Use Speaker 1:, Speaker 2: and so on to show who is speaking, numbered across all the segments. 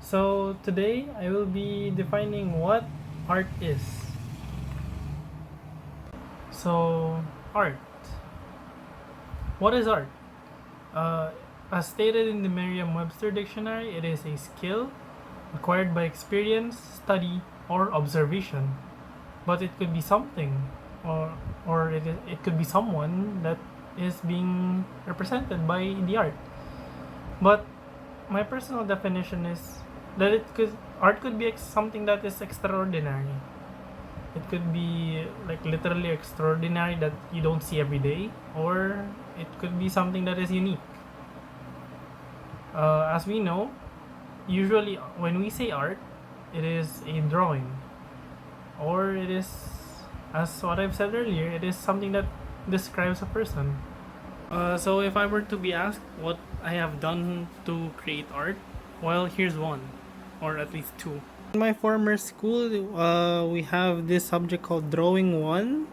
Speaker 1: So today I will be defining what art is. So art. What is art? Uh, as stated in the Merriam-Webster dictionary, it is a skill acquired by experience, study, or observation. But it could be something, or it could be someone that is being represented by the art. But my personal definition is that art could be something that is extraordinary. It could be like literally extraordinary that you don't see every day, or it could be something that is unique. As we know, usually when we say art, it is a drawing, or it is, as what I've said earlier, it is something that describes a person. So if I were to be asked what I have done to create art, well, here's one, or at least two. In my former school, we have this subject called Drawing 1.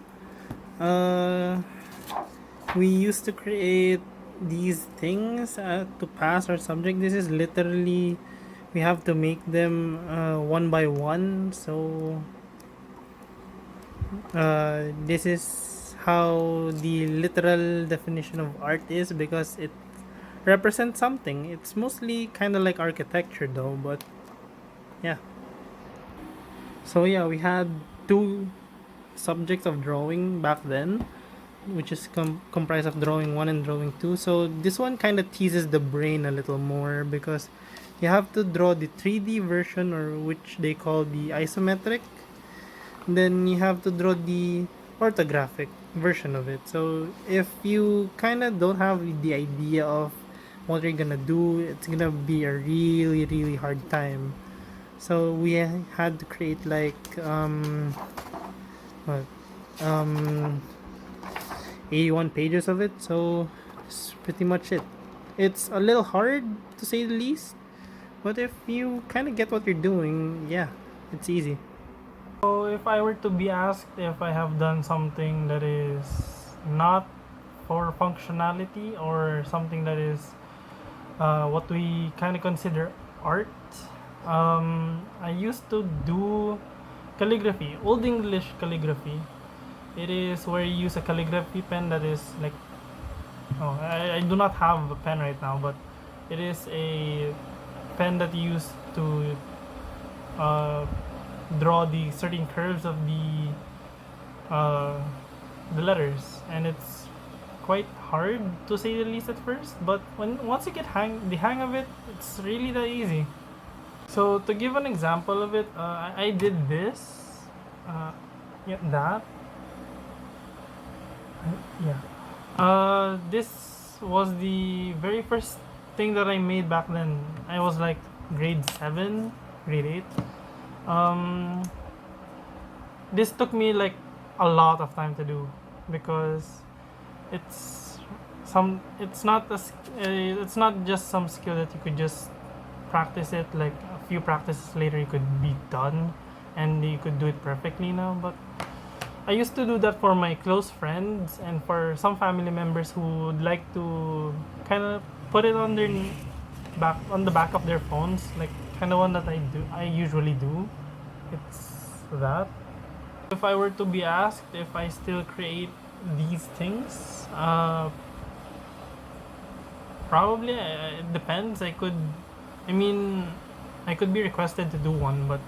Speaker 1: We used to create these things to pass our subject. This is literally, we have to make them one by one. So this is how the literal definition of art is, because it represents something. It's mostly kind of like architecture though, but yeah. So yeah, we had two subjects of drawing back then, which is comprised of drawing 1 and drawing 2. So this one kind of teases the brain a little more, because you have to draw the 3D version, or which they call the isometric. Then you have to draw the orthographic version of it. So if you kind of don't have the idea of what you're gonna do, it's gonna be a really really hard time. So we had to create like what um 81 pages of it. So that's pretty much it. It's a little hard to say the least, but if you kind of get what you're doing, yeah, it's easy. So if I were to be asked if I have done something that is not for functionality, or something that is what we kind of consider art, I used to do calligraphy, Old English calligraphy. It is where you use a calligraphy pen that is like, oh, I do not have a pen right now, but it is a pen that you use to uh, draw the certain curves of the letters, and it's quite hard to say the least at first, but once you get the hang of it, it's really that easy. So to give an example of it, I did this, yeah, that, yeah. This was the very first thing that I made back then. I was like grade 7, grade 8. This took me like a lot of time to do, because it's it's not just some skill that you could just practice it, like a few practices later you could be done and you could do it perfectly now. But I used to do that for my close friends and for some family members who would like to kind of put it on their on the back of their phones, like kind of one that I usually do. It's that. If I were to be asked if I still create these things, probably it depends. I mean, I could be requested to do one, but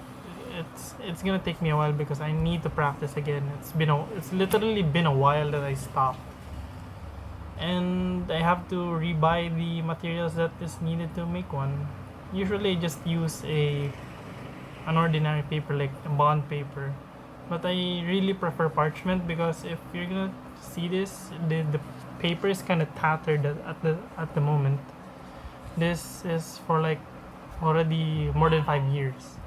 Speaker 1: it's gonna take me a while because I need to practice again. It's literally been a while that I stopped, and I have to rebuy the materials that is needed to make one. Usually, I just use an ordinary paper like a bond paper, but I really prefer parchment, because if you're gonna see this, the paper is kind of tattered at the moment. This is for like already more than 5 years.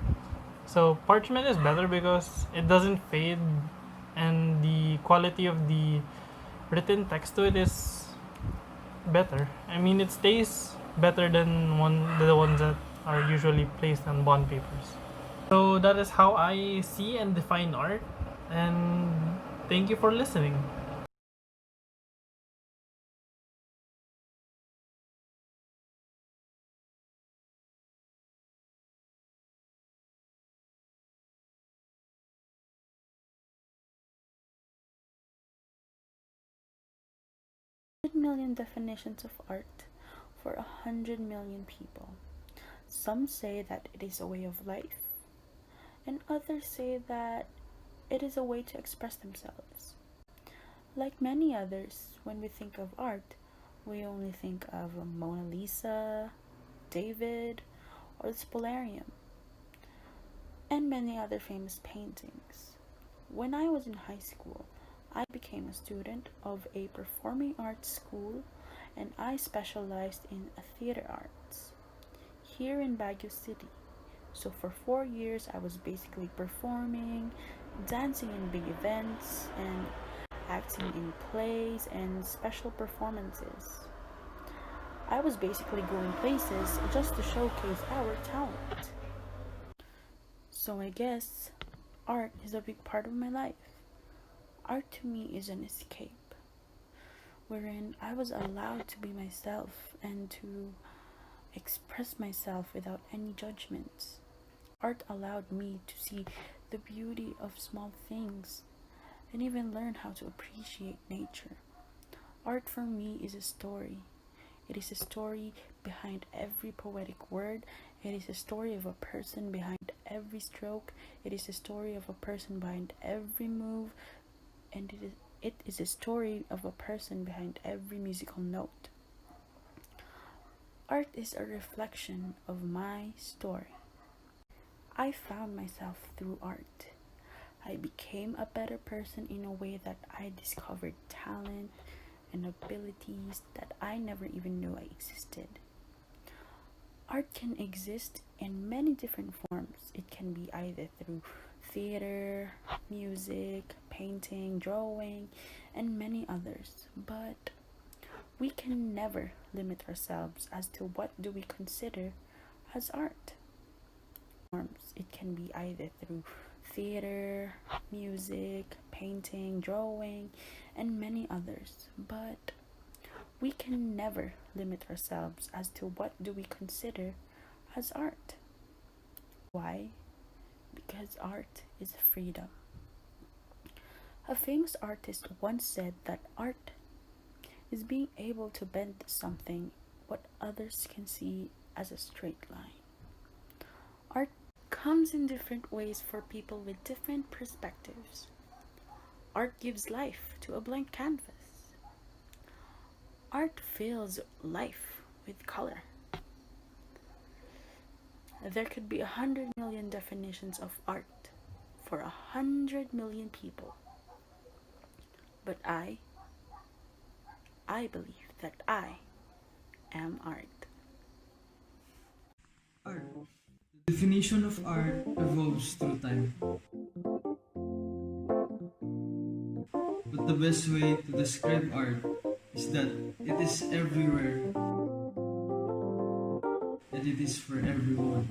Speaker 1: So parchment is better because it doesn't fade, and the quality of the written text to it is better. I mean, it stays better than the ones that are usually placed on bond papers. So that is how I see and define art, and thank you for listening.
Speaker 2: million definitions of art for 100 million people. Some say that it is a way of life, and others say that it is a way to express themselves. Like many others, when we think of art, we only think of Mona Lisa, David, or the Spolarium, and many other famous paintings. When I was in high school, I became a student of a performing arts school, and I specialized in theater arts here in Baguio City. So for 4 years, I was basically performing, dancing in big events, and acting in plays and special performances. I was basically going places just to showcase our talent. So I guess art is a big part of my life. Art to me is an escape, wherein I was allowed to be myself and to express myself without any judgments. Art allowed me to see the beauty of small things and even learn how to appreciate nature. Art for me is a story. It is a story behind every poetic word. It is a story of a person behind every stroke. It is a story of a person behind every move. And it is a story of a person behind every musical note. Art is a reflection of my story. I found myself through art. I became a better person in a way that I discovered talent and abilities that I never even knew existed. Art can exist in many different forms. It can be either through theater, music, painting, drawing, and many others. But we can never limit ourselves as to what do we consider as art. It can be either through theater, music, painting, drawing, and many others. But we can never limit ourselves as to what do we consider as art. Why? Because art is freedom. A famous artist once said that art is being able to bend something what others can see as a straight line. Art comes in different ways for people with different perspectives. Art gives life to a blank canvas. Art fills life with color. There could be 100 million definitions of art for 100 million people. But I believe that I am art.
Speaker 3: Art. The definition of art evolves through time. But the best way to describe art is that it is everywhere and it is for everyone.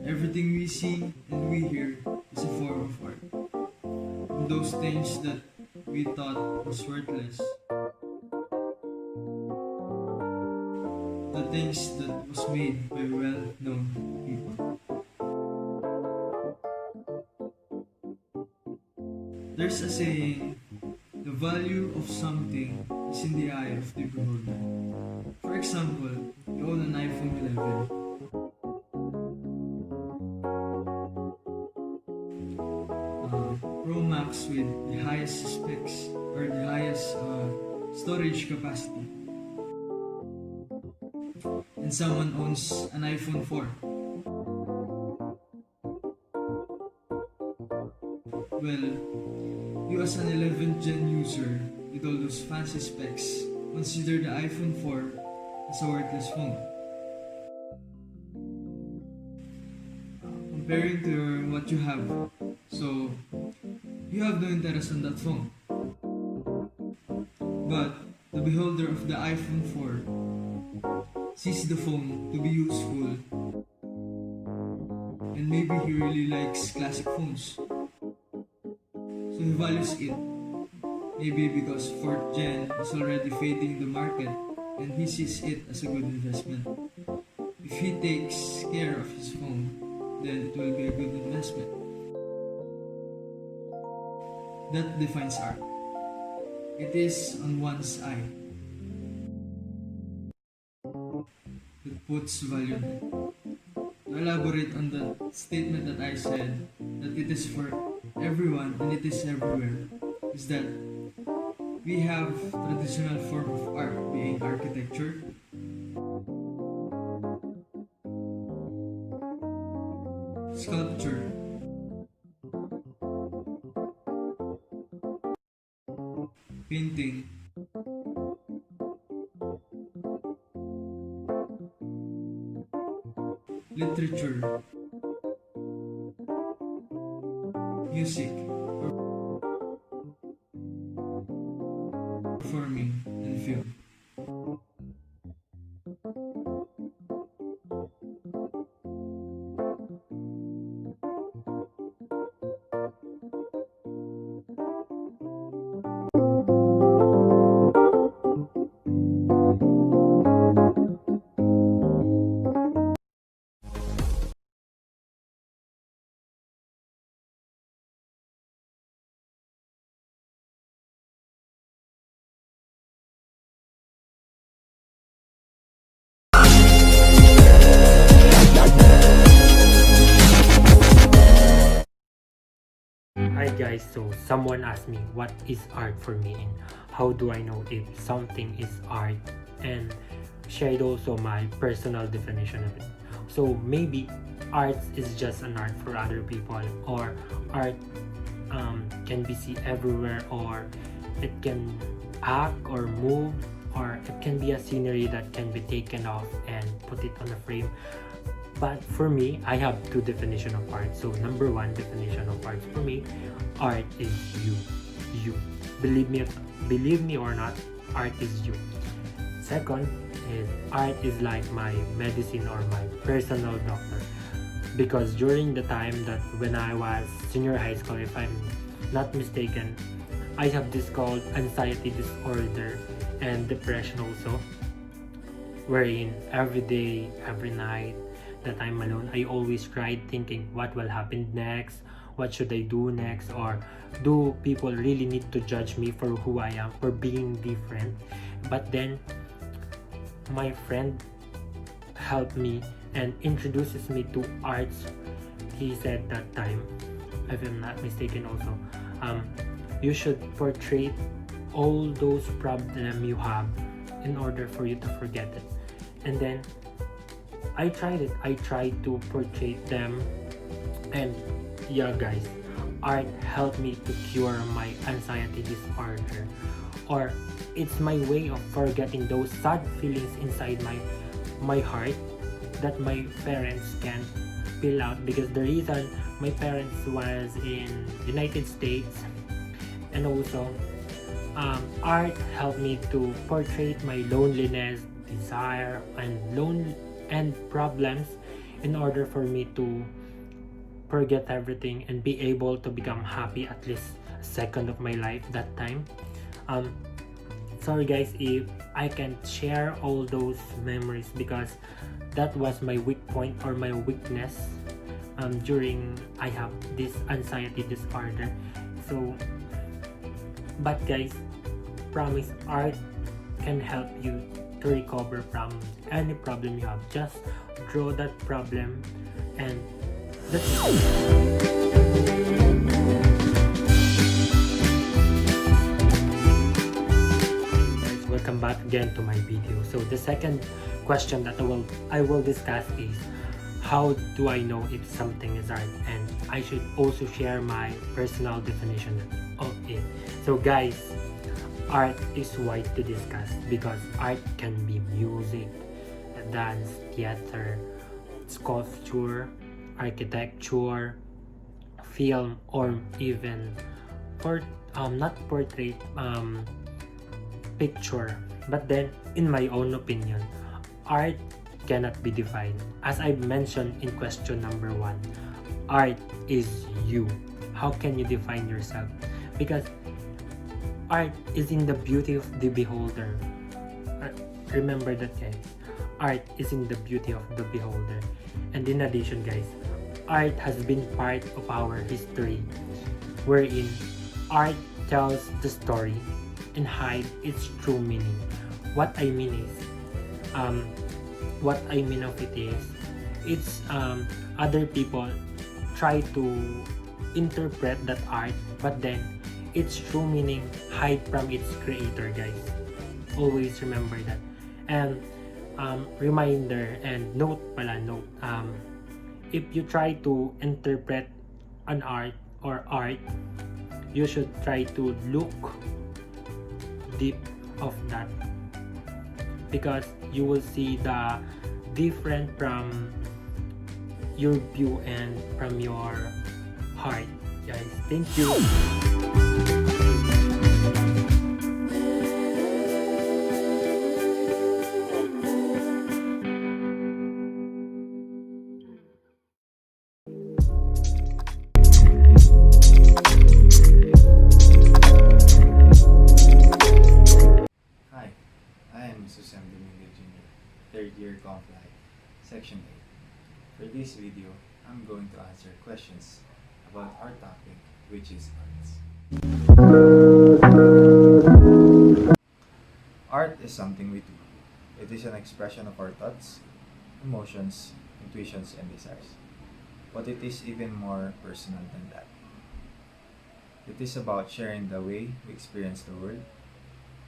Speaker 3: Everything we see and we hear is a form of art. And those things that we thought was worthless, the things that was made by well-known people. There's a saying, the value of something is in the eye of the beholder. For example, you own an iPhone 11. Pro Max with the highest specs or the highest storage capacity. And someone owns an iPhone 4. Well, you as an 11th gen user with all those fancy specs consider the iPhone 4 as a worthless phone. Comparing to what you have, so you have no interest on that phone. But the beholder of the iPhone 4 sees the phone to be useful and maybe he really likes classic phones. So he values it. Maybe because 4th gen is already fading in the market and he sees it as a good investment. If he takes care of his phone, then it will be a good investment. that defines art. It is on one's eye that puts value on it. To elaborate on the statement that I said, that it is for everyone and it is everywhere, is that we have traditional form of art being architecture, sculpture, painting, literature, music, performing, and film.
Speaker 4: Hi guys, so someone asked me what is art for me and how do I know if something is art, and shared also my personal definition of it. So maybe art is just an art for other people, or art can be seen everywhere, or it can act or move, or it can be a scenery that can be taken off and put it on a frame. But for me, I have two definition of art. So number one definition of art for me, art is you. Believe me or not, art is you. Second is art is like my medicine or my personal doctor. Because during the time that when I was senior high school, if I'm not mistaken, I have this called anxiety disorder and depression also, wherein every day, every night that I'm alone, I always cried thinking what will happen next, what should I do next, or do people really need to judge me for who I am, for being different. But then my friend helped me and introduces me to arts. He said that time, if I'm not mistaken also, you should portray all those problems you have in order for you to forget it. And then I tried it. I tried to portray them, and yeah guys, art helped me to cure my anxiety disorder, or it's my way of forgetting those sad feelings inside my heart that my parents can't fill out, because the reason my parents was in United States. And also art helped me to portray my loneliness, desire, and problems in order for me to forget everything and be able to become happy at least a second of my life that time. Sorry guys if I can't share all those memories, because that was my weak point or my weakness during I have this anxiety disorder. So but guys, promise art can help you to recover from any problem you have. Just draw that problem and that's it. Guys, welcome back again to my video. So the second question that I will discuss is how do I know if something is art, and I should also share my personal definition of it. So guys, art is wide to discuss because art can be music, dance, theater, sculpture, architecture, film, or even not portrait, picture. But then in my own opinion, art cannot be defined. As I mentioned in question number 1, art is you. How can you define yourself? Because art is in the beauty of the beholder. Remember that guys, art is in the beauty of the beholder. And in addition guys, art has been part of our history, wherein art tells the story and hide its true meaning. What I mean is, what I mean of it is, it's other people try to interpret that art, but then its true meaning hide from its creator, guys. Always remember that. And reminder and note, if you try to interpret an art or art, you should try to look deep of that, because you will see the different from your view and from your heart, guys. Thank you.
Speaker 5: Hi, I am Domingo Jr., third year Compilation, Section 8. For this video, I'm going to answer questions about our topic, which is arts. Art is something we do. It is an expression of our thoughts, emotions, intuitions, and desires. But it is even more personal than that. It is about sharing the way we experience the world,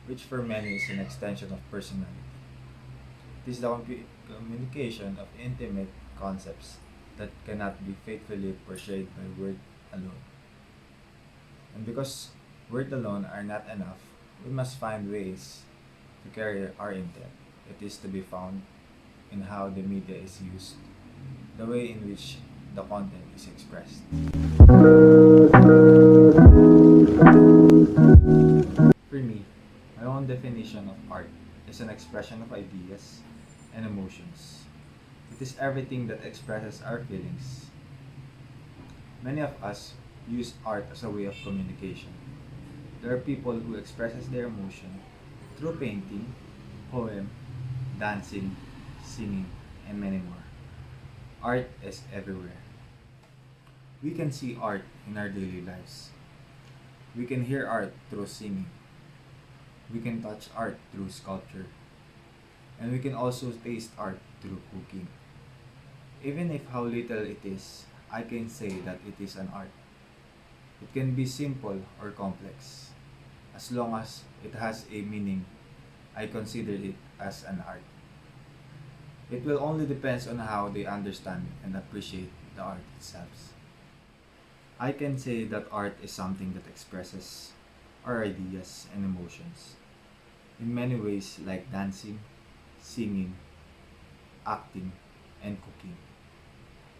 Speaker 5: which for many is an extension of personality. It is the communication of intimate concepts that cannot be faithfully portrayed by word alone. And because words alone are not enough, we must find ways to carry our intent. It is to be found in how the media is used, the way in which the content is expressed. For me, my own definition of art is an expression of ideas and emotions. It is everything that expresses our feelings. Many of us use art as a way of communication. There are people who expresses their emotion through painting, poem, dancing, singing, and many more. Art is everywhere. We can see art in our daily lives. We can hear art through singing. We can touch art through sculpture. And we can also taste art through cooking. Even if how little it is, I can say that it is an art. It can be simple or complex. As long as it has a meaning, I consider it as an art. It will only depend on how they understand and appreciate the art itself. I can say that art is something that expresses our ideas and emotions in many ways, like dancing, singing, acting, and cooking.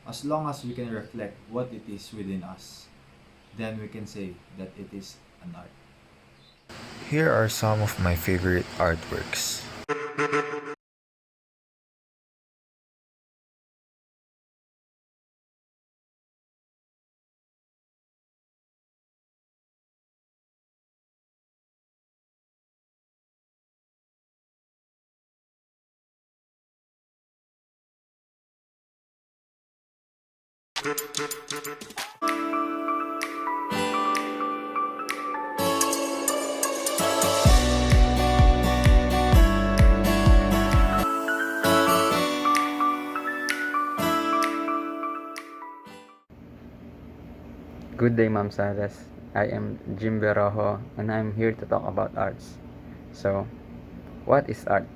Speaker 5: As long as we can reflect what it is within us, then we can say that it is an art.
Speaker 6: Here are some of my favorite artworks.
Speaker 7: Good day, Ma'am Salas. I am Jimver Rojo, and I'm here to talk about arts. So, what is art?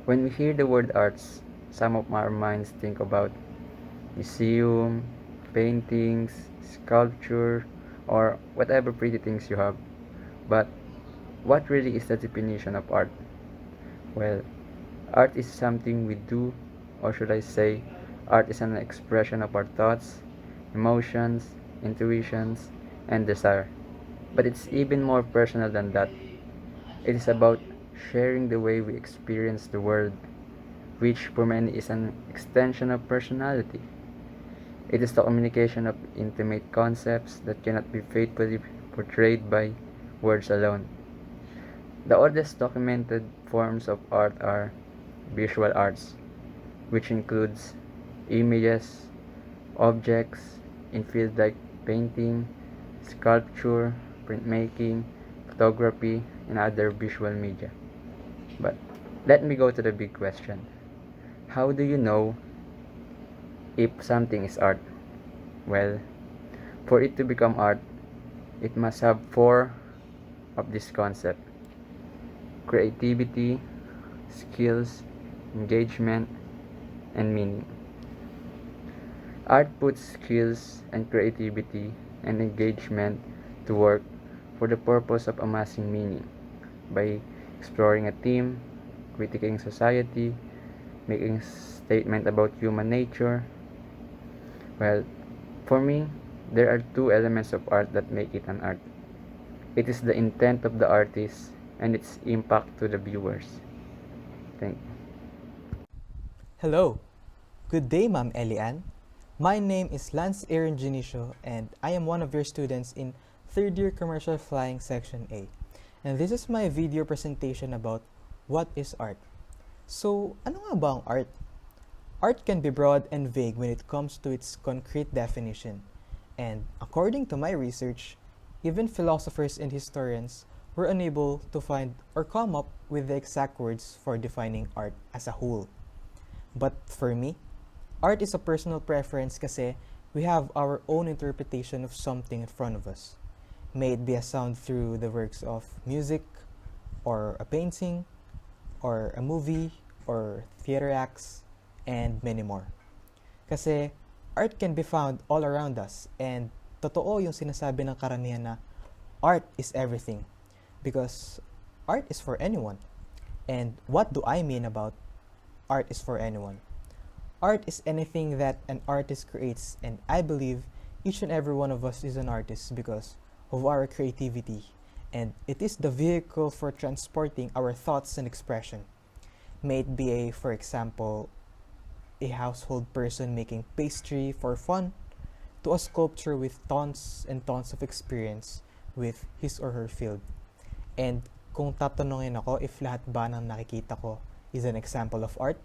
Speaker 7: When we hear the word arts, some of our minds think about museum, paintings, sculpture, or whatever pretty things you have. But what really is the definition of art? Well, art is something we do, or should I say, art is an expression of our thoughts, emotions, intuitions, and desire. But it's even more personal than that. It is about sharing the way we experience the world, which for many is an extension of personality. It is the communication of intimate concepts that cannot be faithfully portrayed by words alone. The oldest documented forms of art are visual arts, which includes images, objects in fields like painting, sculpture, printmaking, photography, and other visual media. But let me go to the big question. How do you know if something is art? Well, for it to become art, it must have four of this concept: creativity, skills, engagement, and meaning. Art puts skills and creativity and engagement to work for the purpose of amassing meaning by exploring a theme, critiquing society, making statement about human nature. Well, for me, there are two elements of art that make it an art. It is the intent of the artist and its impact to the viewers. Thank you.
Speaker 8: Hello. Good day, Ma'am Elian. My name is Lanz Dionisio and I am one of your students in 3rd year Commercial Flying Section A. And this is my video presentation about what is art. So, ano nga ba ang art? Art can be broad and vague when it comes to its concrete definition. And according to my research, even philosophers and historians were unable to find or come up with the exact words for defining art as a whole. But for me, art is a personal preference kasi we have our own interpretation of something in front of us. May it be a sound through the works of music, or a painting, or a movie, or theater acts, and many more. Kasi art can be found all around us and totoo yung sinasabi ng karamihan na art is everything because art is for anyone. And what do I mean about art is for anyone? Art is anything that an artist creates, and I believe each and every one of us is an artist because of our creativity, and it is the vehicle for transporting our thoughts and expression. May it be for example, a household person making pastry for fun, to a sculptor with tons and tons of experience with his or her field. And kung tatanungin ako if lahat ba ng nakikita ko is an example of art,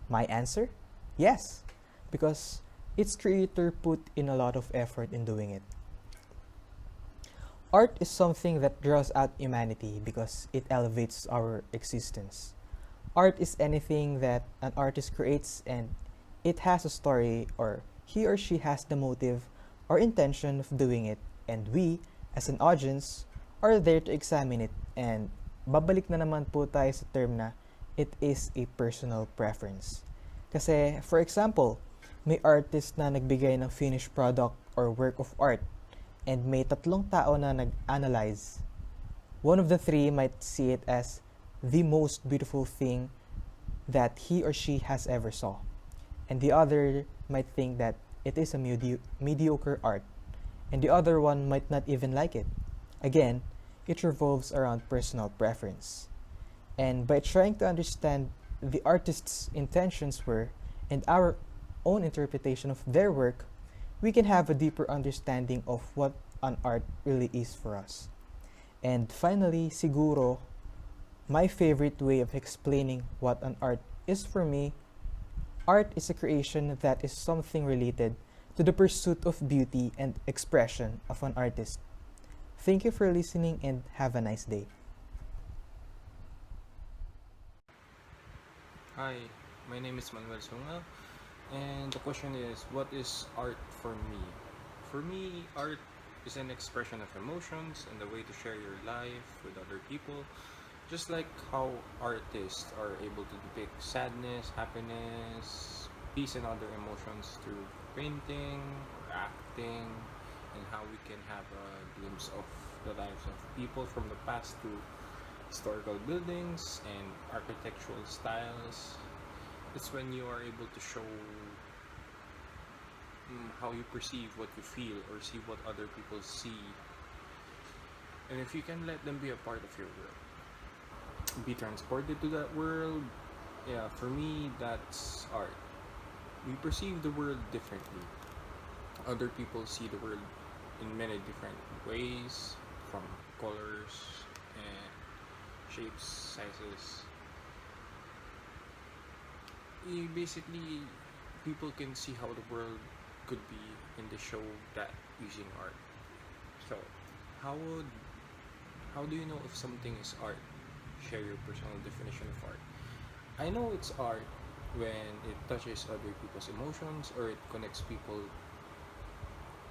Speaker 8: my answer? Yes, because its creator put in a lot of effort in doing it. Art is something that draws out humanity because it elevates our existence. Art is anything that an artist creates and it has a story, or he or she has the motive or intention of doing it, and we, as an audience, are there to examine it. And babalik na naman po tayo sa term na it is a personal preference. Kasi, for example, may artist na nagbigay ng finished product or work of art and may tatlong tao na nag-analyze. One of the three might see it as the most beautiful thing that he or she has ever saw. And the other might think that it is a mediocre art. And the other one might not even like it. Again, it revolves around personal preference. And by trying to understand the artist's intentions were and our own interpretation of their work, we can have a deeper understanding of what an art really is for us. And finally, siguro, my favorite way of explaining what an art is for me, art is a creation that is something related to the pursuit of beauty and expression of an artist. Thank you for listening and have a nice day.
Speaker 9: Hi, my name is Manuel Sunga, and the question is, what is art for me? For me, art is an expression of emotions and a way to share your life with other people, just like how artists are able to depict sadness, happiness, peace, and other emotions through painting, or acting, and how we can have a glimpse of the lives of people from the past to historical buildings and architectural styles. It's when you are able to show how you perceive what you feel or see what other people see, and if you can let them be a part of your world, be transported to that world. Yeah, for me, that's art. We perceive the world differently. Other people see the world in many different ways, from colors and shapes, sizes. Basically, people can see how the world could be in the show that using art. So, how would how do you know if something is art? Share your personal definition of art. I know it's art when it touches other people's emotions or it connects people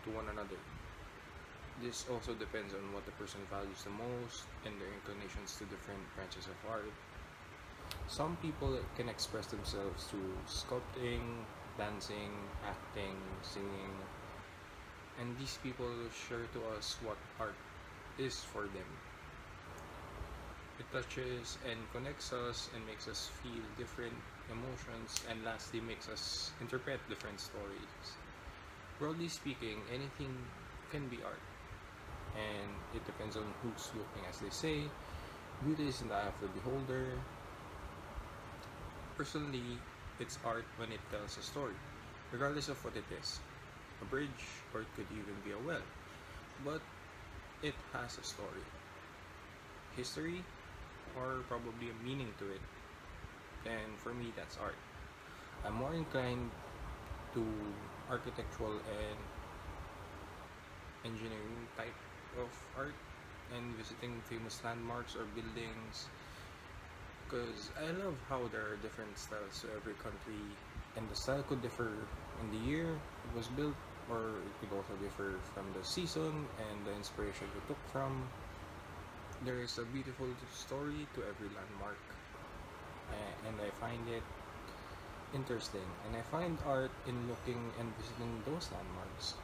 Speaker 9: to one another. This also depends on what the person values the most and their inclinations to different branches of art. Some people can express themselves through sculpting, dancing, acting, singing, and these people share to us what art is for them. It touches and connects us and makes us feel different emotions, and lastly makes us interpret different stories. Broadly speaking, anything can be art, and it depends on who's looking. As they say, beauty is in the eye of the beholder. Personally, it's art when it tells a story, regardless of what it is. A bridge, or it could even be a well. But it has a story, history, or probably a meaning to it. And for me, that's art. I'm more inclined to architectural and engineering type of art and visiting famous landmarks or buildings, because I love how there are different styles to every country, and the style could differ in the year it was built, or it could also differ from the season and the inspiration you took from. There is a beautiful story to every landmark, and I find it interesting, and I find art in looking and visiting those landmarks.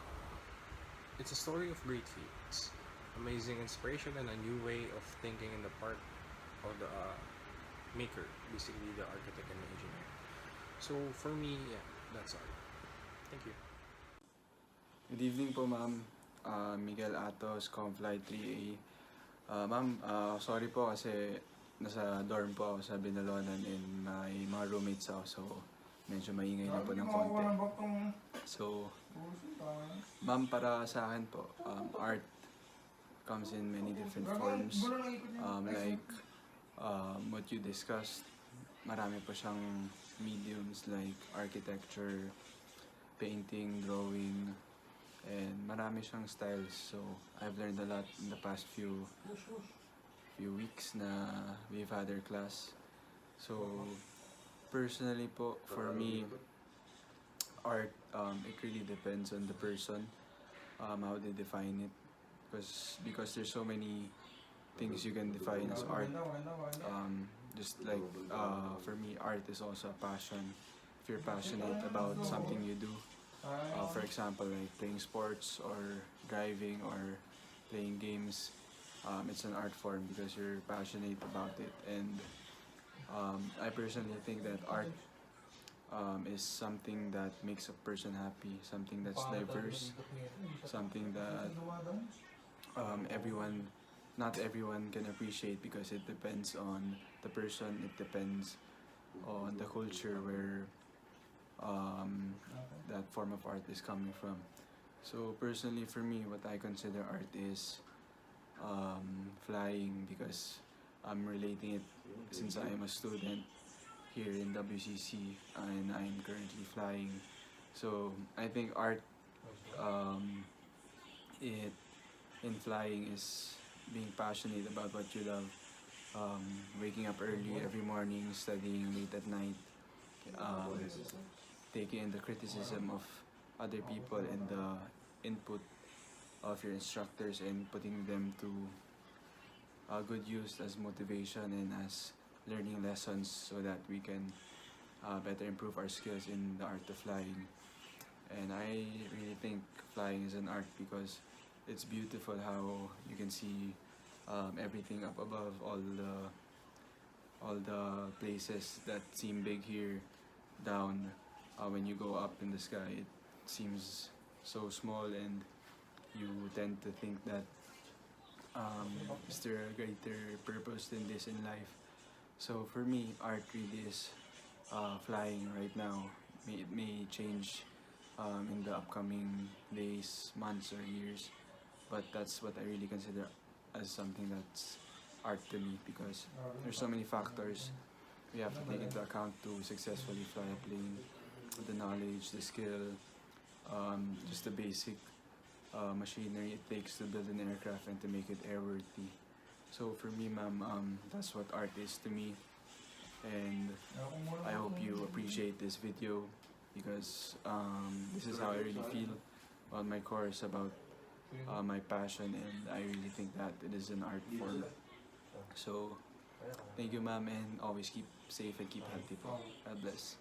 Speaker 9: It's a story of great feats, amazing inspiration, and a new way of thinking in the part of the maker, basically the architect and engineer. So for me, yeah, that's art. Thank you.
Speaker 10: Good evening po, ma'am. Miguel Atos, COMFLY3A. Ma'am, sorry po kasi nasa dorm po ako sa Binalonan and may mga roommates ako, so medyo maingay na po ng konti. So, ma'am, para sa akin po, art comes in many different forms. What you discussed, marami po siyang mediums like architecture, painting, drawing, and marami siyang styles. So I've learned a lot in the past few weeks na we've had our class. So personally po, for me, art, it really depends on the person, how they define it, because there's so many things you can define as art. Just like for me, art is also a passion. If you're passionate about something you do, for example, like playing sports or driving or playing games, it's an art form because you're passionate about it. And I personally think that art is something that makes a person happy, something that's diverse, something that not everyone can appreciate, because it depends on the person, it depends on the culture where that form of art is coming from. So personally for me, what I consider art is flying, because I'm relating it since I am a student here in WCC and I'm currently flying. So I think art in flying is being passionate about what you love, waking up early every morning, studying late at night, taking in the criticism of other people and the input of your instructors and putting them to good use as motivation and as learning lessons so that we can better improve our skills in the art of flying. And I really think flying is an art because it's beautiful how you can see everything up above, all the places that seem big here down. When you go up in the sky, it seems so small, and you tend to think that is there a greater purpose than this in life? So for me, art really is flying right now. It may change in the upcoming days, months, or years, but that's what I really consider as something that's art to me, because there's so many factors we have to take into account to successfully fly a plane. The knowledge, the skill, just the basic machinery it takes to build an aircraft and to make it airworthy. So for me, ma'am, that's what art is to me. And I hope you appreciate this video because this is how I really feel on my course about my passion, and I really think that it is an art form. So thank you, ma'am, and always keep safe and keep healthy po. God bless.